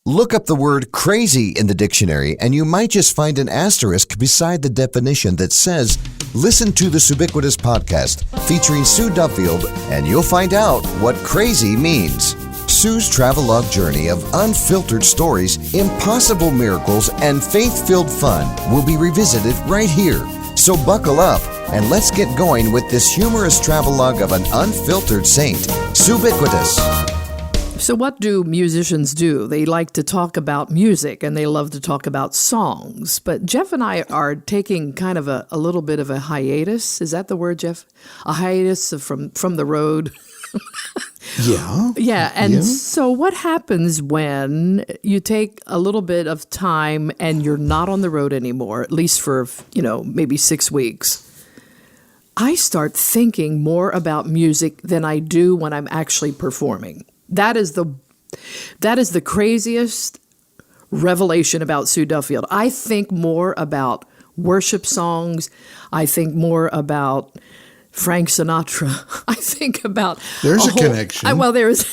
Look up the word crazy in the dictionary and you might just find an asterisk beside the definition that says, listen to the Subiquitous podcast featuring Sue Duffield and you'll find out what crazy means. Sue's travelogue journey of unfiltered stories, impossible miracles, and faith-filled fun will be revisited right here. So buckle up and let's get going with this humorous travelogue of an unfiltered saint, Subiquitous. So what do musicians do? They like to talk about music and they love to talk about songs. But Jeff and I are taking kind of a little bit of a hiatus. Is that the word, Jeff? A hiatus from the road. Yeah. Yeah. And so what happens when you take a little bit of time and you're not on the road anymore, at least for, maybe 6 weeks? I start thinking more about music than I do when I'm actually performing. That is the craziest revelation about Sue Duffield. I think more about worship songs. I think more about Frank Sinatra. I think about there's a connection. There's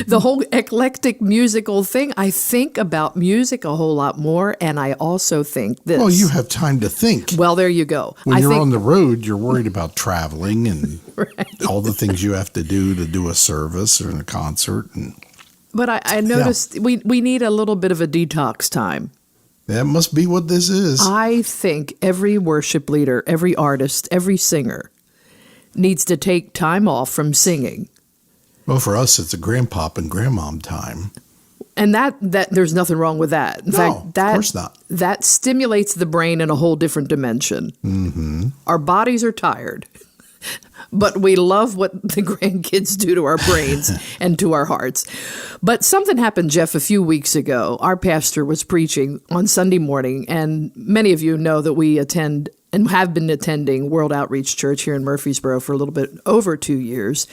the whole eclectic musical thing. I think about music a whole lot more, and I also think this. Well, you have time to think. Well, there you go. When you're on the road, you're worried about traveling and right. All the things you have to do a service or a concert. But I noticed we need a little bit of a detox time. That must be what this is. I think every worship leader, every artist, every singer needs to take time off from singing. Well, for us, it's a grandpop and grandmom time. And that there's nothing wrong with that. In fact, of course not. That stimulates the brain in a whole different dimension. Mm-hmm. Our bodies are tired, but we love what the grandkids do to our brains and to our hearts. But something happened, Jeff, a few weeks ago. Our pastor was preaching on Sunday morning, and many of you know that we attend and have been attending World Outreach Church here in Murfreesboro for a little bit over 2 years.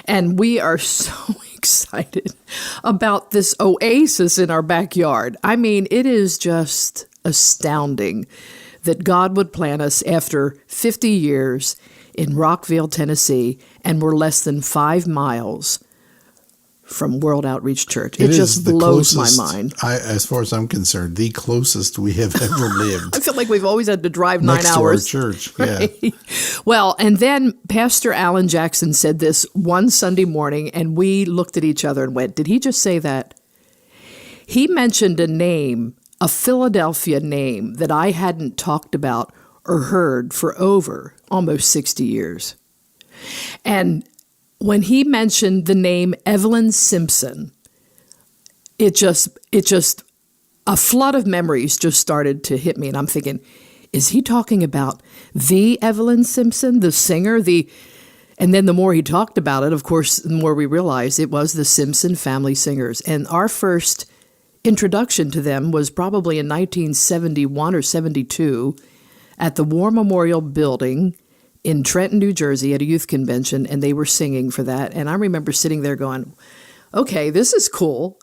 And we are so excited about this oasis in our backyard. I mean, it is just astounding that God would plant us after 50 years in Rockville, Tennessee, and we're less than 5 miles from World Outreach Church. It just blows my mind. As far as I'm concerned, the closest we have ever lived. I feel like we've always had to drive 9 hours. Next to our church, right? Yeah. Well, and then Pastor Alan Jackson said this one Sunday morning, and we looked at each other and went, did he just say that? He mentioned a name, a Philadelphia name that I hadn't talked about or heard for over almost 60 years. And when he mentioned the name Evelyn Simpson, it just a flood of memories just started to hit me. And I'm thinking, is he talking about the Evelyn Simpson, the singer? And then the more he talked about it, of course, the more we realized it was the Simpson Family singers. And our first introduction to them was probably in 1971 or 72 at the War Memorial Building in Trenton, New Jersey at a youth convention, and they were singing for that. And I remember sitting there going, okay, this is cool.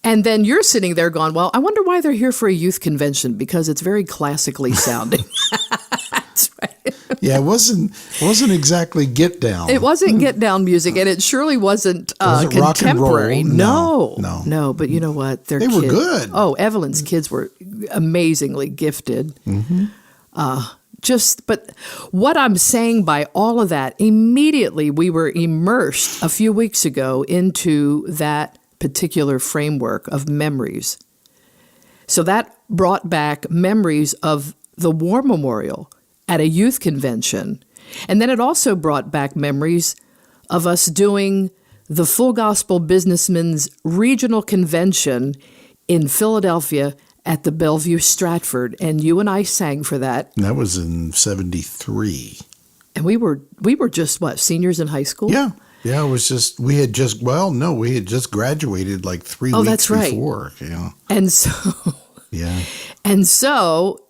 And then you're sitting there going, well, I wonder why they're here for a youth convention, because it's very classically sounding. That's right. Yeah, it wasn't exactly get down. It wasn't get down music, and it surely wasn't contemporary. No. But you know what? They were good. Oh, Evelyn's kids were amazingly gifted. Mm-hmm. But what I'm saying by all of that, immediately we were immersed a few weeks ago into that particular framework of memories. So that brought back memories of the War Memorial at a youth convention. And then it also brought back memories of us doing the Full Gospel Businessmen's Regional Convention in Philadelphia at the Bellevue Stratford, and you and I sang for that. And that was in 73. And we were just, seniors in high school? Yeah. Yeah, it was just, we had just graduated like 3 weeks that's right. before. Yeah. And so, yeah. And so,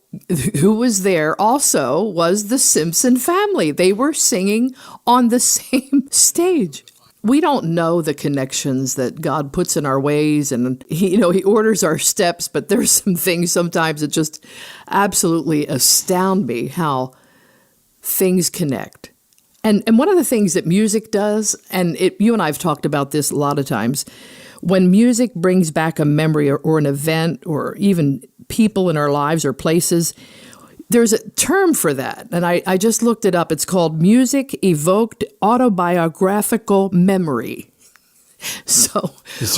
who was there also was the Simpson family. They were singing on the same stage. We don't know the connections that God puts in our ways, and He orders our steps, but there's some things sometimes that just absolutely astound me how things connect. And one of the things that music does, and you and I have talked about this a lot of times, when music brings back a memory or an event or even people in our lives or places, there's a term for that. And I just looked it up. It's called music-evoked autobiographical memory. So Is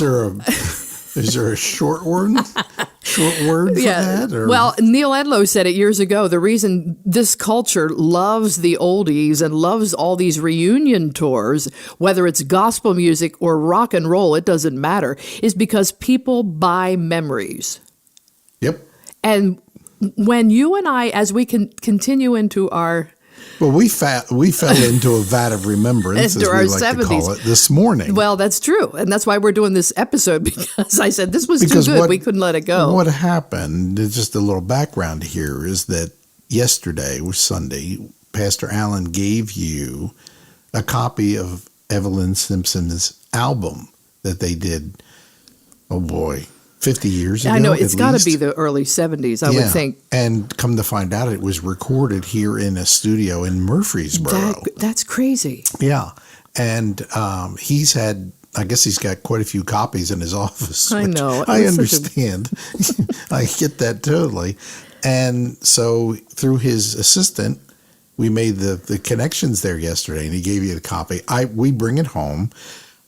there a short word for that? Or? Well, Neil Edlow said it years ago. The reason this culture loves the oldies and loves all these reunion tours, whether it's gospel music or rock and roll, it doesn't matter, is because people buy memories. Yep. And when you and I, as we can continue into our... Well, we fell into a vat of remembrance, as we like 70s. To call it, this morning. Well, that's true. And that's why we're doing this episode, because I said this was too good. We couldn't let it go. What happened, just a little background here, is that yesterday was Sunday. Pastor Allen gave you a copy of Evelyn Simpson's album that they did, 50 years ago. I know, it's got to be the early 70s, I would think. And come to find out, it was recorded here in a studio in Murfreesboro. That's crazy. Yeah. And he's got quite a few copies in his office. I know. I understand. I get that totally. And so through his assistant, we made the connections there yesterday, and he gave you the copy. We bring it home.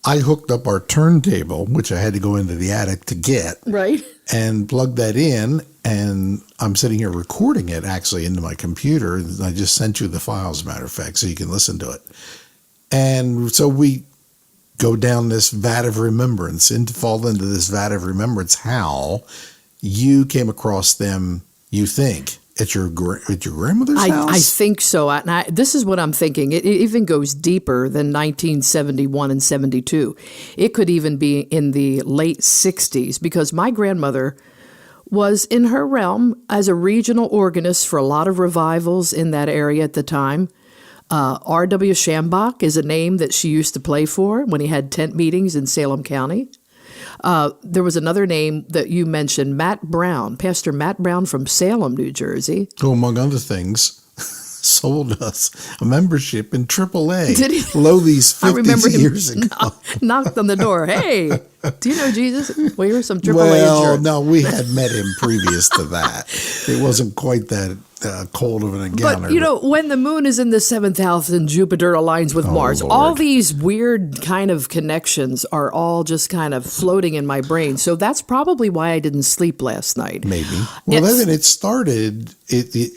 I hooked up our turntable, which I had to go into the attic to get. Right. And plugged that in, and I'm sitting here recording it actually into my computer. I just sent you the file, as a matter of fact, so you can listen to it. And so we go down this vat of remembrance, fall into this vat of remembrance, how you came across them, you think, at your grandmother's house? I think so. This is what I'm thinking. It even goes deeper than 1971 and 72. It could even be in the late 60s, because my grandmother was in her realm as a regional organist for a lot of revivals in that area at the time. R.W. Schambach is a name that she used to play for when he had tent meetings in Salem County. There was another name that you mentioned, Pastor Matt Brown from Salem, New Jersey. Who, among other things, sold us a membership in AAA. Did he? Lo, these 50 years ago. Knocked on the door. Hey, do you know Jesus? Well, here's some AAA Well, insurance. no, we had met him previous to that. It wasn't quite that cold of an encounter. But, when the moon is in the 7th house and Jupiter aligns with Mars, Lord. all these weird kind of connections are all just kind of floating in my brain. So that's probably why I didn't sleep last night. Maybe. Well, then it started,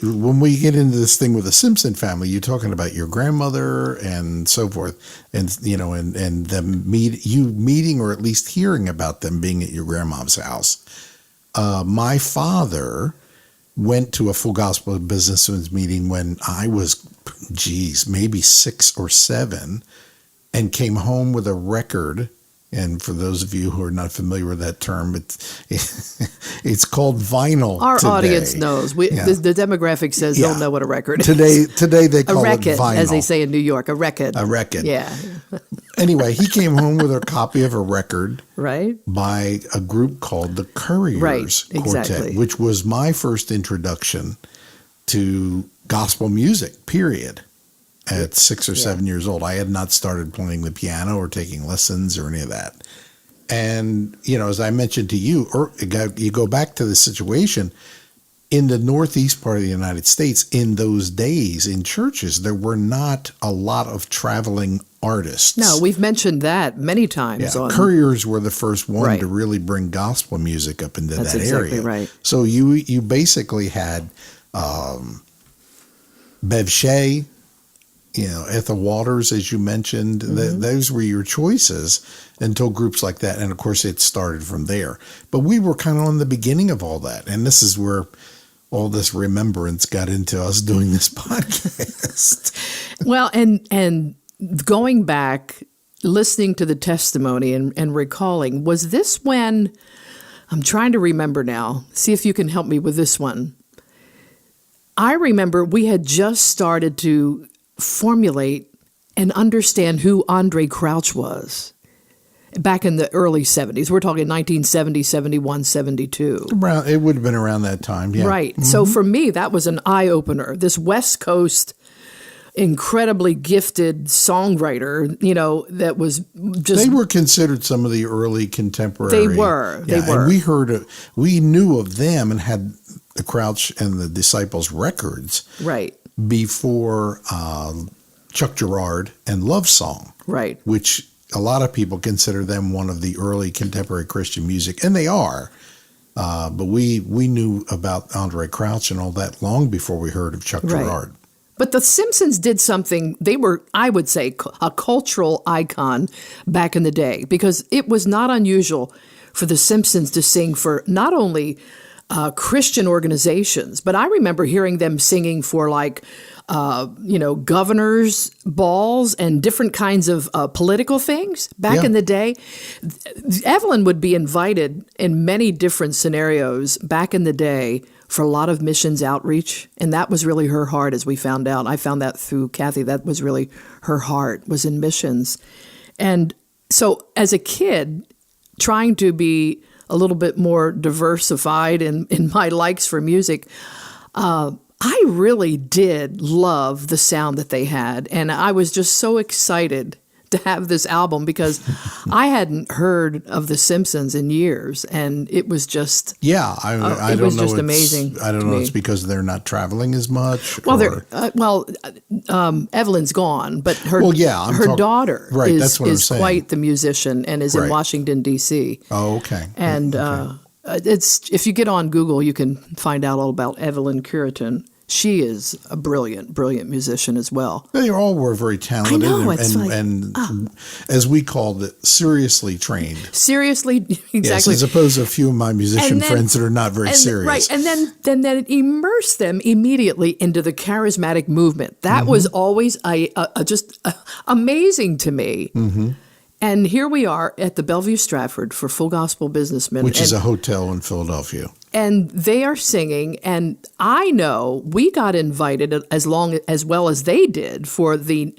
when we get into this thing with the Simpson family, you're talking about your grandmother and so forth, and them meeting or at least hearing about them being at your grandmom's house. My father went to a Full Gospel Businessmen's meeting when I was, maybe 6 or 7, and came home with a record. And for those of you who are not familiar with that term, it's called vinyl. Our today. audience knows. The demographic says they'll know what a record is. Today they call it vinyl. As they say in New York, a record. A record. Yeah. Anyway, he came home with a copy of a record right. by a group called the Couriers Quartet, exactly. which was my first introduction to gospel music, period. At 6 or 7 years old, I had not started playing the piano or taking lessons or any of that. And, as I mentioned to you, you go back to the situation in the northeast part of the United States. In those days, in churches, there were not a lot of traveling artists. No, we've mentioned that many times. Yeah, Couriers were the first one to really bring gospel music up into that exactly area. Right. So you basically had Bev Shea, Ethel Waters, as you mentioned. Those were your choices until groups like that. And of course, it started from there. But we were kind of on the beginning of all that. And this is where all this remembrance got into us doing this podcast. Well, and going back, listening to the testimony and recalling, was this when, I'm trying to remember now, see if you can help me with this one. I remember we had just started to formulate and understand who Andre Crouch was back in the early 70s. We're talking 1970, 71, 72. It would have been around that time, yeah. Right. So for me, that was an eye-opener. This West Coast incredibly gifted songwriter, that was just... They were considered some of the early contemporary. They were. And we knew of them and had the Crouch and the Disciples records. Right. Before Chuck Girard and Love Song. Right. Which a lot of people consider them one of the early contemporary Christian music, and they are. But we knew about Andre Crouch and all that long before we heard of Chuck Girard. But the Simpsons did something, they were, I would say, a cultural icon back in the day, because it was not unusual for the Simpsons to sing for not only Christian organizations, but I remember hearing them singing for governors' balls and different kinds of political things back in the day. Evelyn would be invited in many different scenarios back in the day for a lot of missions outreach. And that was really her heart, as we found out. I found that through Kathy. That was really her heart, was in missions. And so as a kid, trying to be a little bit more diversified in my likes for music, I really did love the sound that they had. And I was just so excited to have this album because I hadn't heard of The Simpsons in years. And it was just... Yeah, I it don't was know. Just amazing. I don't know. It's because they're not traveling as much. Well, Evelyn's gone, but her daughter is quite the musician and is in Washington, D.C. Oh, okay. And it's if you get on Google, you can find out all about Evelyn Curitan. She is a brilliant, brilliant musician as well. They all were very talented. I know, and as we called it, seriously trained. Seriously, exactly. Yes, as opposed to a few of my musician friends that are not very serious. Right, and then it immersed them immediately into the charismatic movement. That was always just amazing to me. Mm-hmm. And here we are at the Bellevue Stratford for Full Gospel Businessmen. Which is a hotel in Philadelphia. And they are singing, and I know we got invited as well as they did for the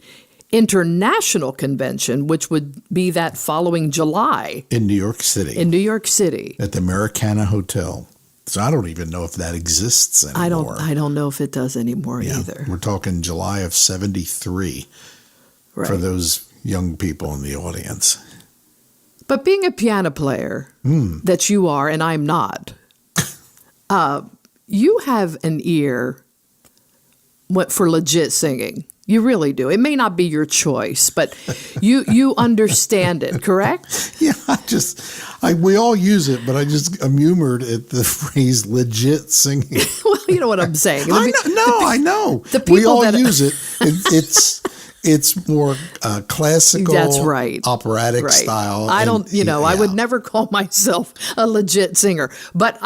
international convention, which would be that following July. In New York City. At the Americana Hotel. So I don't even know if that exists anymore. I don't know if it does anymore either. We're talking July of 1973 for those young people in the audience. But being a piano player that you are, and I'm not, you have an ear for legit singing. You really do. It may not be your choice, but you understand it, correct? Yeah, we all use it, but I'm humored at the phrase legit singing. Well, you know what I'm saying. I know. The people we all use it. It's more classical, that's right, operatic style. I would never call myself a legit singer, but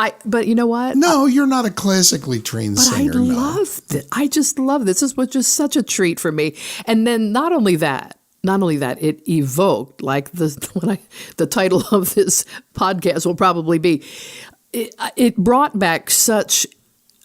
you know what? No, you're not a classically trained singer. I loved it. I just love this. This was just such a treat for me. And then not only that, it evoked, like the title of this podcast will probably be, it brought back such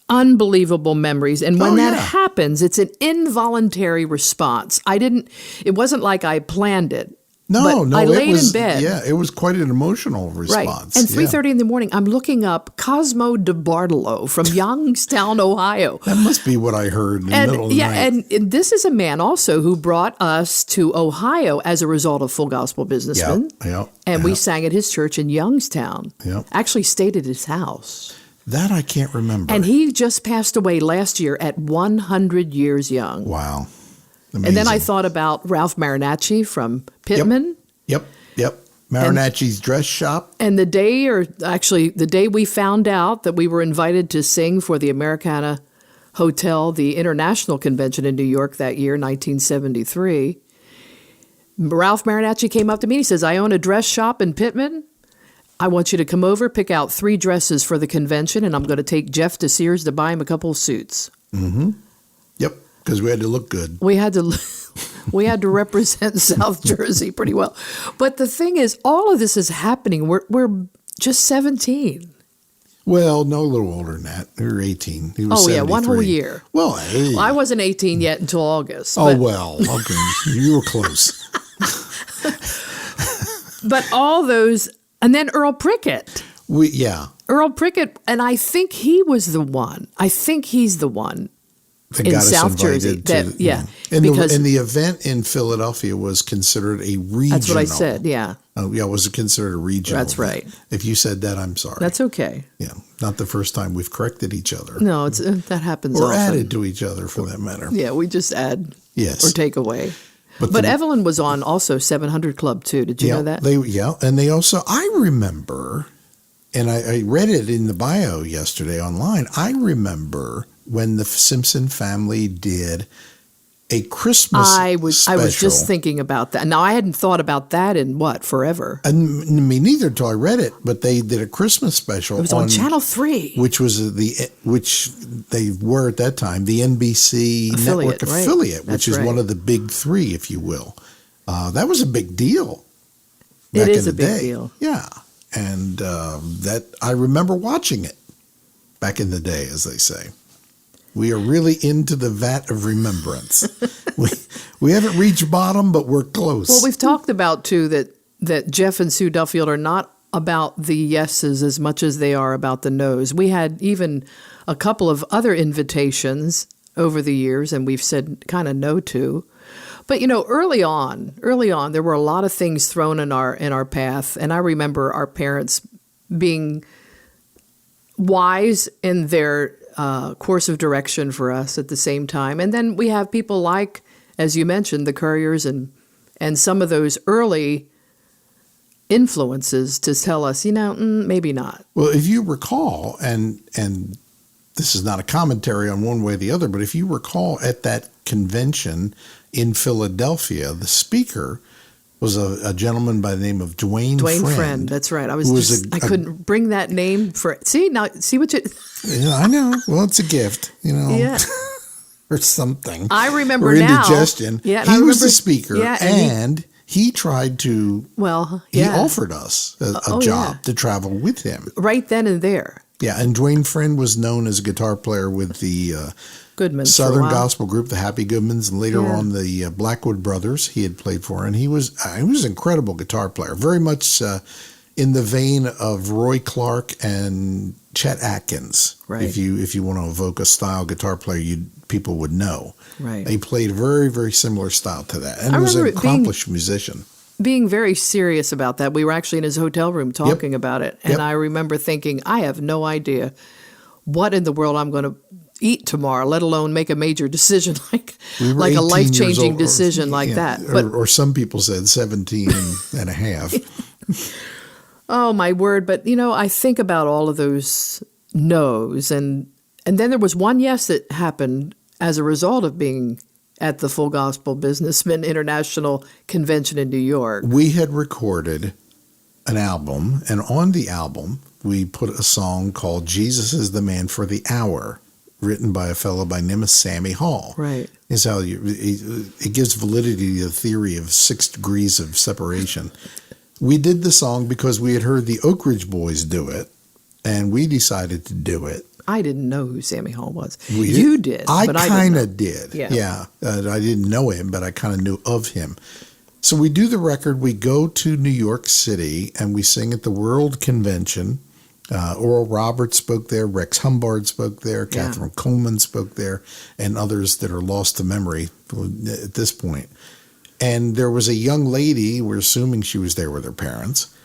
unbelievable memories. And when that happens, it's an involuntary response. It wasn't like I planned it. No, I laid in bed. Yeah, it was quite an emotional response. Right. And 3:30 in the morning, I'm looking up Cosmo DeBartolo from Youngstown, Ohio. That must be what I heard in the middle of the night. And this is a man also who brought us to Ohio as a result of Full Gospel Businessmen. And we sang at his church in Youngstown. Actually stayed at his house. That I can't remember. And he just passed away last year at 100 years young. Wow. Amazing. And then I thought about Ralph Marinacci from Pittman. Yep. Marinacci's Dress Shop. And the day we found out that we were invited to sing for the Americana Hotel, the International Convention in New York that year, 1973, Ralph Marinacci came up to me and he says, I own a dress shop in Pittman. I want you to come over, pick out 3 dresses for the convention, and I'm going to take Jeff to Sears to buy him a couple of suits. Mm-hmm. Yep, because we had to look good. We had to represent South Jersey pretty well. But the thing is, all of this is happening. We're just 17. Well, no, a little older than that. We were 18. He was 73. One whole year. Well, hey. I wasn't 18 yet until August. Well, okay. You were close. But all those... And then Earl Prickett. Earl Prickett, and I think he was the one. I think he's the one That in got us South invited Jersey. to That, yeah. And because the event in Philadelphia was considered a regional. that's what I said, yeah. Oh, yeah, it was considered a regional That's event. right. If you said that, I'm sorry. That's okay. Yeah, not the first time we've corrected each other. No, that happens Or often. added to each other, for that matter. Yeah, we just add Yes. or take away. But But Evelyn was on also 700 Club too. Did you know that? And they also, I remember, and I read it in the bio yesterday online, I remember when the Simpson family did a Christmas special. I was just thinking about that. Now, I hadn't thought about that in forever. And me neither till I read it, but they did a Christmas special. It was on Channel 3. which they were at that time the NBC network affiliate, which is one of the big three, if you will. That was a big deal. Back It is in the a big day. deal. Yeah, and that I remember watching it back in the day, as they say. We are really into the vat of remembrance. we haven't reached bottom, but we're close. Well, we've talked about, too, that Jeff and Sue Duffield are not about the yeses as much as they are about the nos. We had even a couple of other invitations over the years, and we've said kind of no to. But, early on, there were a lot of things thrown in our path, and I remember our parents being wise in their course of direction for us at the same time. And then we have people like, as you mentioned, the Couriers and some of those early influences to tell us, maybe not. Well, if you recall, and this is not a commentary on one way or the other, but if you recall at that convention in Philadelphia, the speaker was a gentleman by the name of Dwayne Friend. That's right. I couldn't bring that name for. See what you. Yeah, I know. Well, it's a gift, Yeah. or something. I remember or now. indigestion. Yeah, he was the speaker, yeah, and he tried to. Well, he yeah. offered us a job to travel with him right then and there. Yeah, and Dwayne Friend was known as a guitar player with the Goodmans Southern gospel group, the Happy Goodmans, and later on the Blackwood Brothers he had played for. And he was an incredible guitar player, very much in the vein of Roy Clark and Chet Atkins. Right. If you want to evoke a style guitar player people would know. Right. He played a very, very similar style to that. And he was an accomplished musician. Being very serious about that. We were actually in his hotel room talking about it. And I remember thinking, I have no idea what in the world I'm going to eat tomorrow, let alone make a major decision like a life-changing decision like that. Or some people said 17 and a half. Oh, my word. But, I think about all of those no's. And then there was one yes that happened as a result of being at the Full Gospel Businessmen International Convention in New York. We had recorded an album, and on the album, we put a song called Jesus is the Man for the Hour, written by a fellow by the name of Sammy Hall. Right. Is how it gives validity to the theory of 6 degrees of separation. We did the song because we had heard the Oak Ridge Boys do it, and we decided to do it. I didn't know who Sammy Hall was. You did. I kind of did. Yeah. I didn't know him, but I kind of knew of him. So we do the record. We go to New York City, and we sing at the World Convention. Oral Roberts spoke there. Rex Humbard spoke there. Catherine Coleman spoke there, and others that are lost to memory at this point. And there was a young lady, we're assuming she was there with her parents,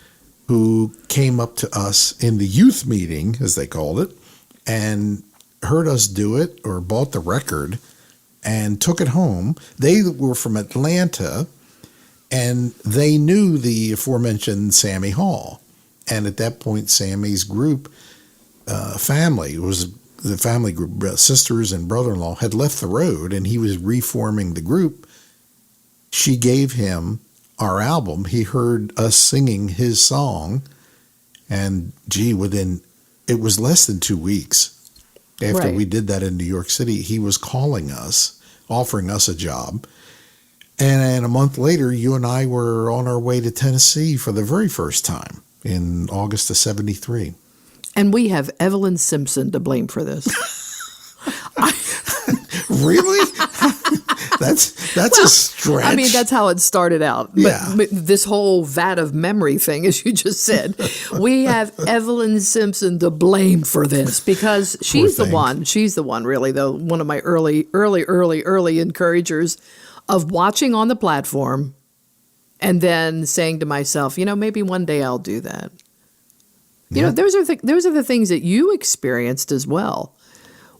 who came up to us in the youth meeting, as they called it, and heard us do it or bought the record and took it home. They were from Atlanta, and they knew the aforementioned Sammy Hall. And at that point, Sammy's group, family, was the family group, sisters and brother-in-law, had left the road, and he was reforming the group. She gave him our album. He heard us singing his song, and it was less than 2 weeks after we did that in New York City. He was calling us, offering us a job. And a month later, you and I were on our way to Tennessee for the very first time in August of 73. And we have Evelyn Simpson to blame for this. Really? That's a stretch. I mean, that's how it started out. But Yeah. this whole vat of memory thing, as you just said, we have Evelyn Simpson to blame for this because she's the one. She's the one, really, though, one of my early encouragers of watching on the platform and then saying to myself, maybe one day I'll do that. Those are the things that you experienced as well,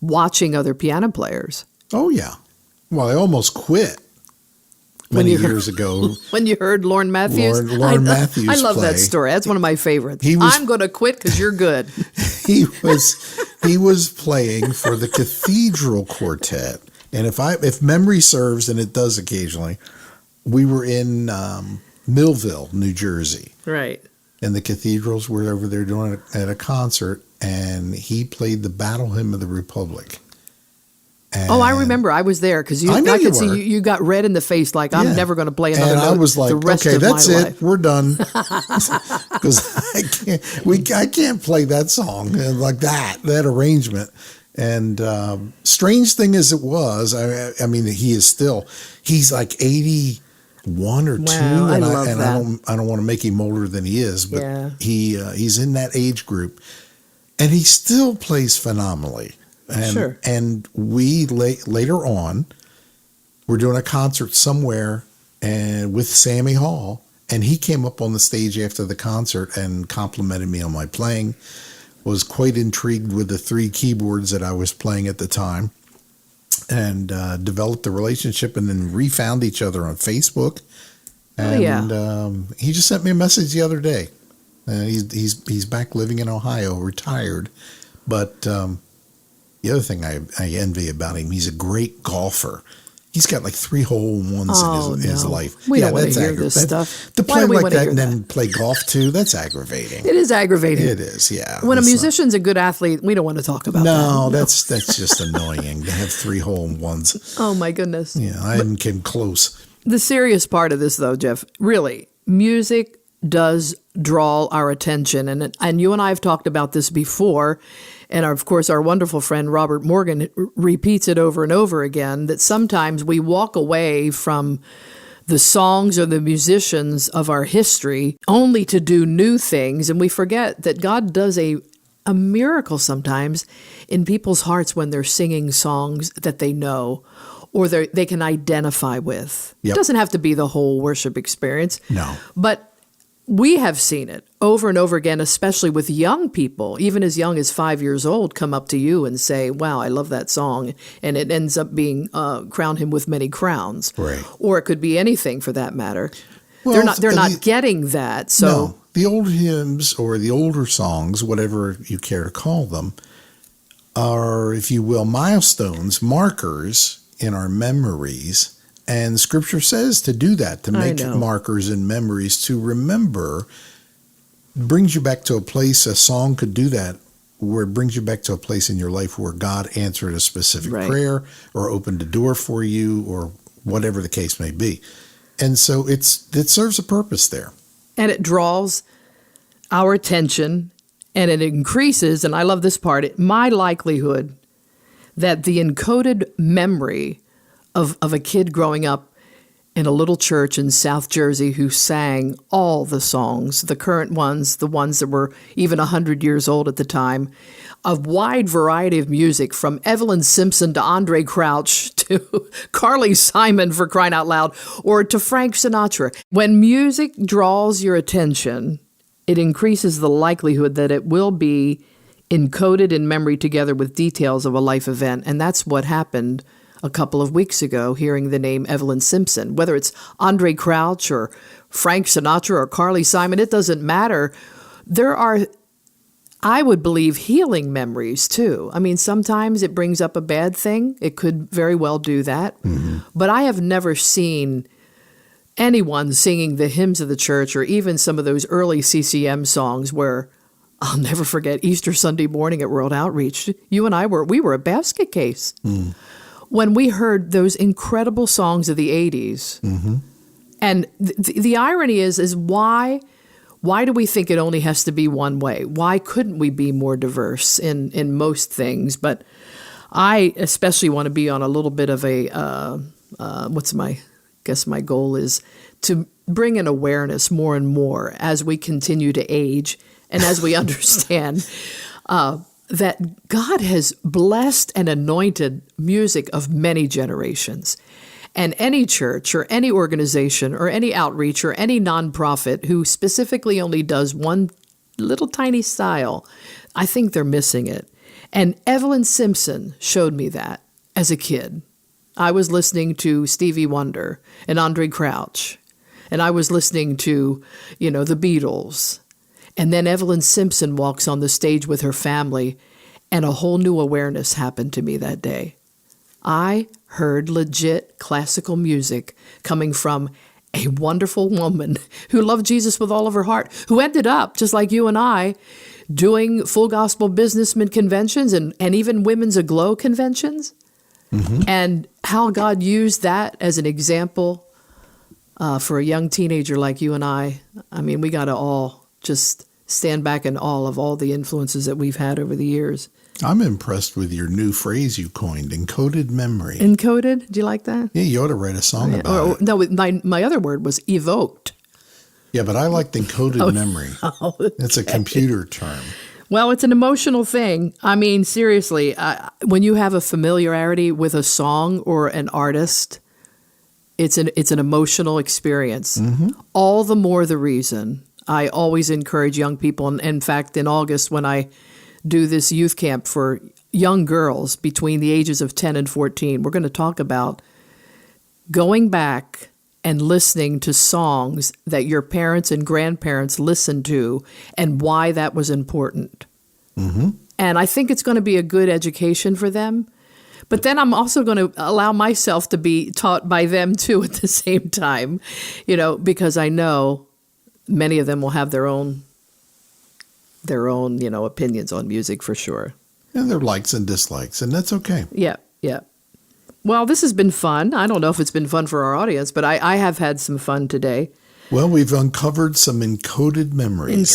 watching other piano players. Oh, yeah. Well, I almost quit many years ago. When you heard Lorne Matthews? Lorne Matthews I love play. that story. That's one of my favorites. I'm going to quit because you're good. He was playing for the Cathedral Quartet. And if memory serves, and it does occasionally, we were in Millville, New Jersey. Right. And the Cathedrals were over there doing it at a concert, and he played the Battle Hymn of the Republic. And I remember. I was there because I could see you got red in the face, like I'm never going to play another note. And I was like, the rest okay, of that's my it. life. We're done. Because I can't play that song like that arrangement. And strange thing as it was, I mean, he's like 81 or 2. Wow, And I love that. I don't want to make him older than he is, but Yeah. he's in that age group. And he still plays phenomenally. And, Sure. And we later on, we're doing a concert somewhere and with Sammy Hall, and he came up on the stage after the concert and complimented me on my playing. Was quite intrigued with the 3 keyboards that I was playing at the time, and developed a relationship, and then refound each other on Facebook. And he just sent me a message the other day. He's back living in Ohio, retired, but. The other thing I envy about him, he's a great golfer. He's got like 3 hole-in-ones in his life. We don't want to hear this stuff. To play like that and then play golf too, that's aggravating. It is aggravating. It is, yeah. When a musician's a good athlete, we don't want to talk about that. No, that's just annoying to have 3 hole-in-ones. Oh, my goodness. Yeah, I hadn't came close. The serious part of this, though, Jeff, really, music does draw our attention. And you and I have talked about this before. And of course, our wonderful friend Robert Morgan repeats it over and over again, that sometimes we walk away from the songs or the musicians of our history only to do new things. And we forget that God does a miracle sometimes in people's hearts when they're singing songs that they know or they can identify with. Yep. It doesn't have to be the whole worship experience. No. But we have seen it over and over again, especially with young people, even as young as 5 years old, come up to you and say, wow, I love that song. And it ends up being crown him with many crowns. Right. Or it could be anything for that matter. Well, they're not getting that. So no, the old hymns or the older songs, whatever you care to call them, are, if you will, milestones, markers in our memories. And Scripture says to do that, to make markers and memories, to remember, brings you back to a place, a song could do that, where it brings you back to a place in your life where God answered a specific prayer or opened a door for you or whatever the case may be. And so it serves a purpose there. And it draws our attention and it increases, and I love this part, my likelihood that the encoded memory of a kid growing up in a little church in South Jersey who sang all the songs, the current ones, the ones that were even 100 years old at the time, a wide variety of music from Evelyn Simpson to Andre Crouch to Carly Simon, for crying out loud, or to Frank Sinatra. When music draws your attention, it increases the likelihood that it will be encoded in memory together with details of a life event. And that's what happened a couple of weeks ago, hearing the name Evelyn Simpson. Whether it's Andre Crouch or Frank Sinatra or Carly Simon, it doesn't matter. There are, I would believe, healing memories too. I mean, sometimes it brings up a bad thing. It could very well do that. Mm-hmm. But I have never seen anyone singing the hymns of the church or even some of those early CCM songs where, I'll never forget Easter Sunday morning at World Outreach. You and I were a basket case. Mm. When we heard those incredible songs of the 80s. Mm-hmm. And the irony is why do we think it only has to be one way? Why couldn't we be more diverse in most things? But I especially want to be on a little bit of a my goal is to bring an awareness more and more as we continue to age and as we understand that God has blessed and anointed music of many generations. And any church or any organization or any outreach or any nonprofit who specifically only does one little tiny style, I think they're missing it. And Evelyn Simpson showed me that as a kid. I was listening to Stevie Wonder and Andre Crouch, and I was listening to, the Beatles. And then Evelyn Simpson walks on the stage with her family, and a whole new awareness happened to me that day. I heard legit classical music coming from a wonderful woman who loved Jesus with all of her heart, who ended up, just like you and I, doing full gospel businessmen conventions and even women's aglow conventions. Mm-hmm. And how God used that as an example for a young teenager like you and I. I mean, we got to all just stand back in awe of all the influences that we've had over the years. I'm impressed with your new phrase you coined, encoded memory. Encoded? Do you like that? Yeah, you ought to write a song about it. No, my other word was evoked. Yeah, but I liked encoded memory. Okay. It's a computer term. Well, it's an emotional thing. I mean, seriously, when you have a familiarity with a song or an artist, it's an emotional experience. Mm-hmm. All the more the reason. I always encourage young people, and in fact, in August when I do this youth camp for young girls between the ages of 10 and 14, we're going to talk about going back and listening to songs that your parents and grandparents listened to and why that was important. Mm-hmm. And I think it's going to be a good education for them. But then I'm also going to allow myself to be taught by them too at the same time, because I know many of them will have their own opinions on music for sure. And their likes and dislikes, and that's okay. Yeah. Well, this has been fun. I don't know if it's been fun for our audience, but I have had some fun today. Well, we've uncovered some encoded memories.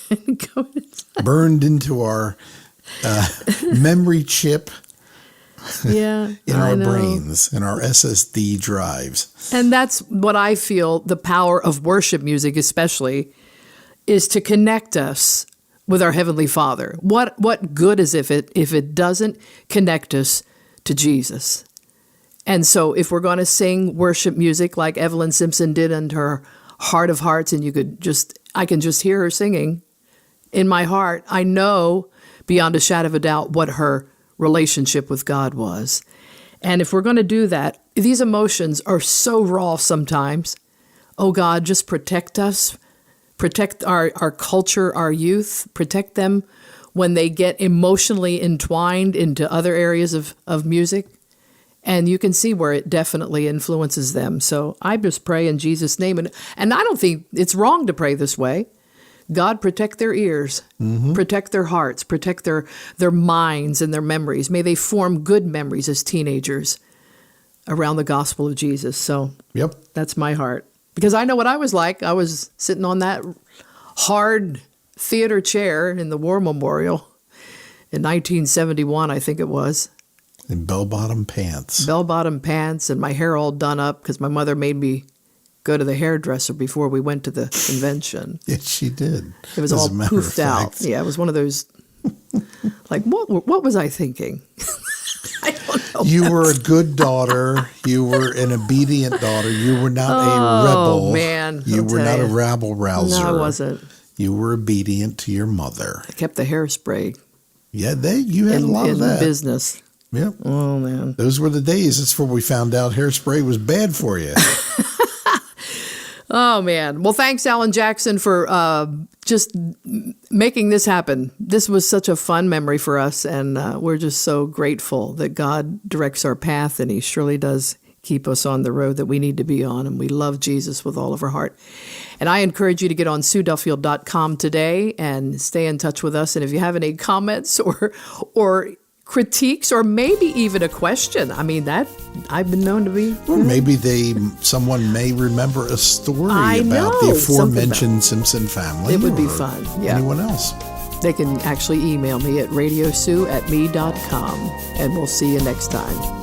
Encoded. Burned into our memory chip. Yeah, in our brains, in our SSD drives. And that's what I feel the power of worship music especially is to connect us with our Heavenly Father. What good is if it doesn't connect us to Jesus? And so if we're going to sing worship music like Evelyn Simpson did in her Heart of Hearts, and I can just hear her singing in my heart, I know beyond a shadow of a doubt what her relationship with God was. And if we're going to do that, these emotions are so raw sometimes. Oh God, just protect us. Protect our culture, our youth. Protect them when they get emotionally entwined into other areas of music. And you can see where it definitely influences them. So I just pray in Jesus' name. And I don't think it's wrong to pray this way. God, protect their ears, mm-hmm. protect their hearts, protect their minds and their memories. May they form good memories as teenagers around the gospel of Jesus. So yep, that's my heart. Because I know what I was like. I was sitting on that hard theater chair in the War Memorial in 1971, I think it was. In bell-bottom pants. Bell-bottom pants and my hair all done up because my mother made me go to the hairdresser before we went to the convention. Yes, she did. It was all poofed out. Yeah, it was one of those, like, what was I thinking? I don't know. You were a good daughter. You were an obedient daughter. You were not a rebel. Oh, man. You were not a rabble-rouser. No, I wasn't. You were obedient to your mother. I kept the hairspray. Yeah, you had a lot of that. In business. Yep. Oh, man. Those were the days. That's where we found out hairspray was bad for you. Oh, man. Well, thanks, Alan Jackson, for just making this happen. This was such a fun memory for us, and we're just so grateful that God directs our path, and he surely does keep us on the road that we need to be on, and we love Jesus with all of our heart. And I encourage you to get on SueDuffield.com today and stay in touch with us. And if you have any comments or critiques or maybe even a question. I mean, that I've been known to be. Or maybe someone may remember a story about the aforementioned Simpson family. It would be fun. Yeah. Anyone else? They can actually email me at radiosue@me.com, and we'll see you next time.